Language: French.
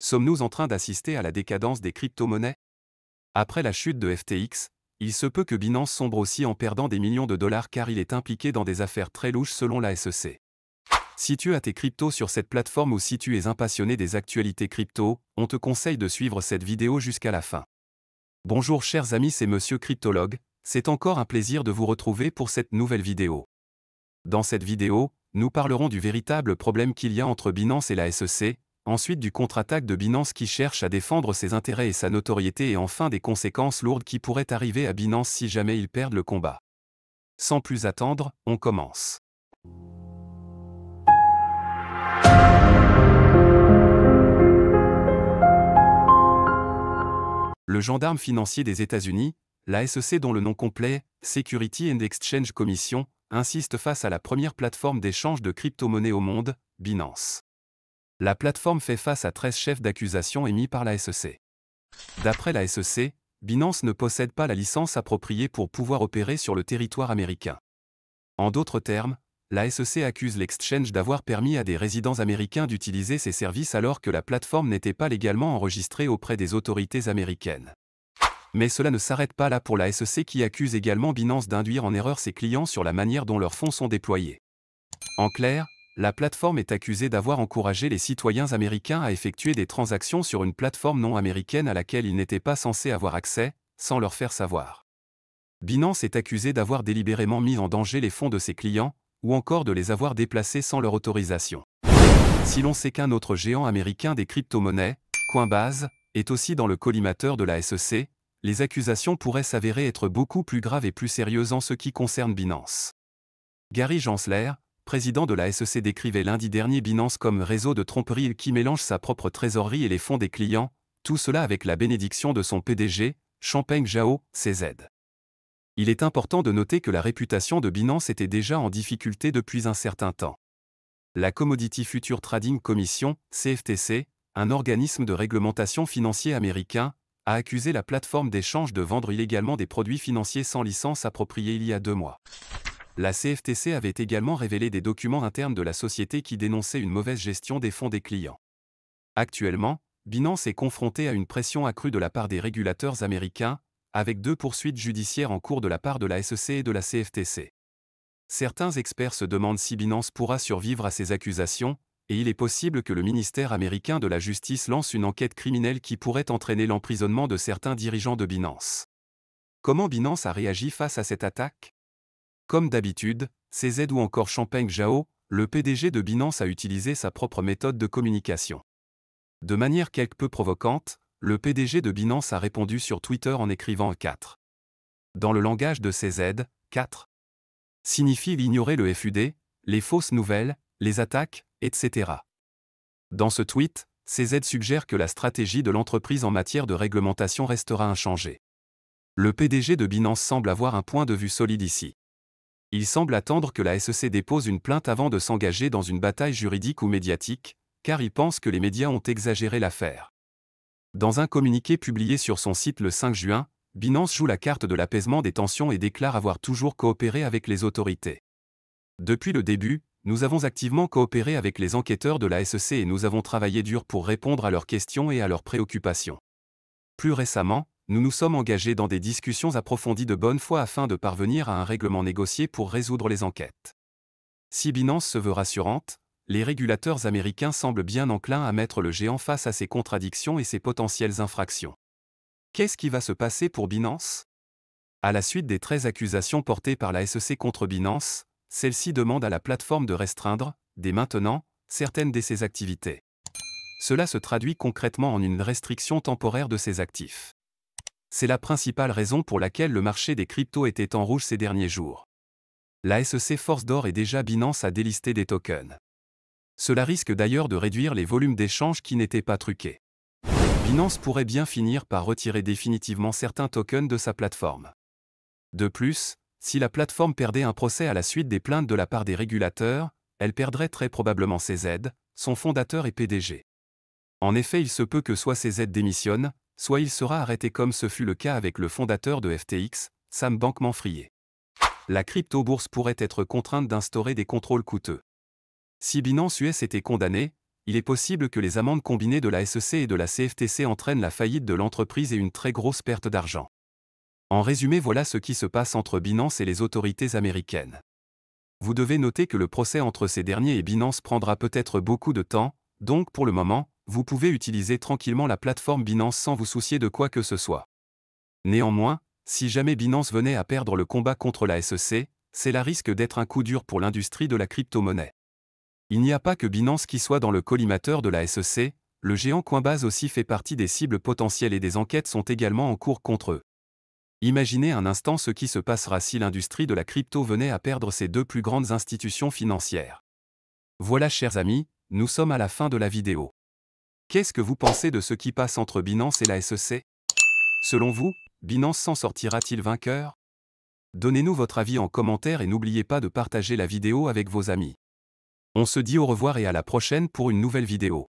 Sommes-nous en train d'assister à la décadence des crypto-monnaies? Après la chute de FTX, il se peut que Binance sombre aussi en perdant des millions de dollars car il est impliqué dans des affaires très louches selon la SEC. Si tu as tes cryptos sur cette plateforme ou si tu es un passionné des actualités crypto, on te conseille de suivre cette vidéo jusqu'à la fin. Bonjour chers amis, c'est Monsieur Cryptologue, c'est encore un plaisir de vous retrouver pour cette nouvelle vidéo. Dans cette vidéo, nous parlerons du véritable problème qu'il y a entre Binance et la SEC, ensuite du contre-attaque de Binance qui cherche à défendre ses intérêts et sa notoriété et enfin des conséquences lourdes qui pourraient arriver à Binance si jamais ils perdent le combat. Sans plus attendre, on commence. Le gendarme financier des États-Unis, la SEC dont le nom complet, Security and Exchange Commission, insiste face à la première plateforme d'échange de crypto-monnaies au monde, Binance. La plateforme fait face à 13 chefs d'accusation émis par la SEC. D'après la SEC, Binance ne possède pas la licence appropriée pour pouvoir opérer sur le territoire américain. En d'autres termes, la SEC accuse l'exchange d'avoir permis à des résidents américains d'utiliser ses services alors que la plateforme n'était pas légalement enregistrée auprès des autorités américaines. Mais cela ne s'arrête pas là pour la SEC qui accuse également Binance d'induire en erreur ses clients sur la manière dont leurs fonds sont déployés. En clair, la plateforme est accusée d'avoir encouragé les citoyens américains à effectuer des transactions sur une plateforme non américaine à laquelle ils n'étaient pas censés avoir accès, sans leur faire savoir. Binance est accusée d'avoir délibérément mis en danger les fonds de ses clients, ou encore de les avoir déplacés sans leur autorisation. Si l'on sait qu'un autre géant américain des crypto-monnaies, Coinbase, est aussi dans le collimateur de la SEC, les accusations pourraient s'avérer être beaucoup plus graves et plus sérieuses en ce qui concerne Binance. Gary Gensler, président de la SEC, décrivait lundi dernier Binance comme réseau de tromperie qui mélange sa propre trésorerie et les fonds des clients, tout cela avec la bénédiction de son PDG, Changpeng Zhao, CZ. Il est important de noter que la réputation de Binance était déjà en difficulté depuis un certain temps. La Commodity Future Trading Commission, CFTC, un organisme de réglementation financier américain, a accusé la plateforme d'échange de vendre illégalement des produits financiers sans licence appropriée il y a 2 mois. La CFTC avait également révélé des documents internes de la société qui dénonçaient une mauvaise gestion des fonds des clients. Actuellement, Binance est confronté à une pression accrue de la part des régulateurs américains, avec 2 poursuites judiciaires en cours de la part de la SEC et de la CFTC. Certains experts se demandent si Binance pourra survivre à ces accusations, et il est possible que le ministère américain de la Justice lance une enquête criminelle qui pourrait entraîner l'emprisonnement de certains dirigeants de Binance. Comment Binance a réagi face à cette attaque? Comme d'habitude, CZ ou encore Changpeng Zhao, le PDG de Binance a utilisé sa propre méthode de communication. De manière quelque peu provocante, le PDG de Binance a répondu sur Twitter en écrivant 4. Dans le langage de CZ, 4 signifie ignorer le FUD, les fausses nouvelles, les attaques, etc. Dans ce tweet, CZ suggère que la stratégie de l'entreprise en matière de réglementation restera inchangée. Le PDG de Binance semble avoir un point de vue solide ici. Il semble attendre que la SEC dépose une plainte avant de s'engager dans une bataille juridique ou médiatique, car il pense que les médias ont exagéré l'affaire. Dans un communiqué publié sur son site le 5 juin, Binance joue la carte de l'apaisement des tensions et déclare avoir toujours coopéré avec les autorités. Depuis le début, nous avons activement coopéré avec les enquêteurs de la SEC et nous avons travaillé dur pour répondre à leurs questions et à leurs préoccupations. Plus récemment, nous nous sommes engagés dans des discussions approfondies de bonne foi afin de parvenir à un règlement négocié pour résoudre les enquêtes. Si Binance se veut rassurante, les régulateurs américains semblent bien enclins à mettre le géant face à ses contradictions et ses potentielles infractions. Qu'est-ce qui va se passer pour Binance? À la suite des 13 accusations portées par la SEC contre Binance, celle-ci demande à la plateforme de restreindre, dès maintenant, certaines de ses activités. Cela se traduit concrètement en une restriction temporaire de ses actifs. C'est la principale raison pour laquelle le marché des cryptos était en rouge ces derniers jours. La SEC force d'or et déjà Binance a délisté des tokens. Cela risque d'ailleurs de réduire les volumes d'échanges qui n'étaient pas truqués. Binance pourrait bien finir par retirer définitivement certains tokens de sa plateforme. De plus, si la plateforme perdait un procès à la suite des plaintes de la part des régulateurs, elle perdrait très probablement CZ, son fondateur et PDG. En effet, il se peut que soit CZ démissionne, soit il sera arrêté comme ce fut le cas avec le fondateur de FTX, Sam Bankman-Fried. La crypto-bourse pourrait être contrainte d'instaurer des contrôles coûteux. Si Binance US était condamné, il est possible que les amendes combinées de la SEC et de la CFTC entraînent la faillite de l'entreprise et une très grosse perte d'argent. En résumé, voilà ce qui se passe entre Binance et les autorités américaines. Vous devez noter que le procès entre ces derniers et Binance prendra peut-être beaucoup de temps, donc pour le moment, vous pouvez utiliser tranquillement la plateforme Binance sans vous soucier de quoi que ce soit. Néanmoins, si jamais Binance venait à perdre le combat contre la SEC, cela risque d'être un coup dur pour l'industrie de la crypto-monnaie. Il n'y a pas que Binance qui soit dans le collimateur de la SEC, le géant Coinbase aussi fait partie des cibles potentielles et des enquêtes sont également en cours contre eux. Imaginez un instant ce qui se passera si l'industrie de la crypto venait à perdre ces deux plus grandes institutions financières. Voilà chers amis, nous sommes à la fin de la vidéo. Qu'est-ce que vous pensez de ce qui passe entre Binance et la SEC? Selon vous, Binance s'en sortira-t-il vainqueur? Donnez-nous votre avis en commentaire et n'oubliez pas de partager la vidéo avec vos amis. On se dit au revoir et à la prochaine pour une nouvelle vidéo.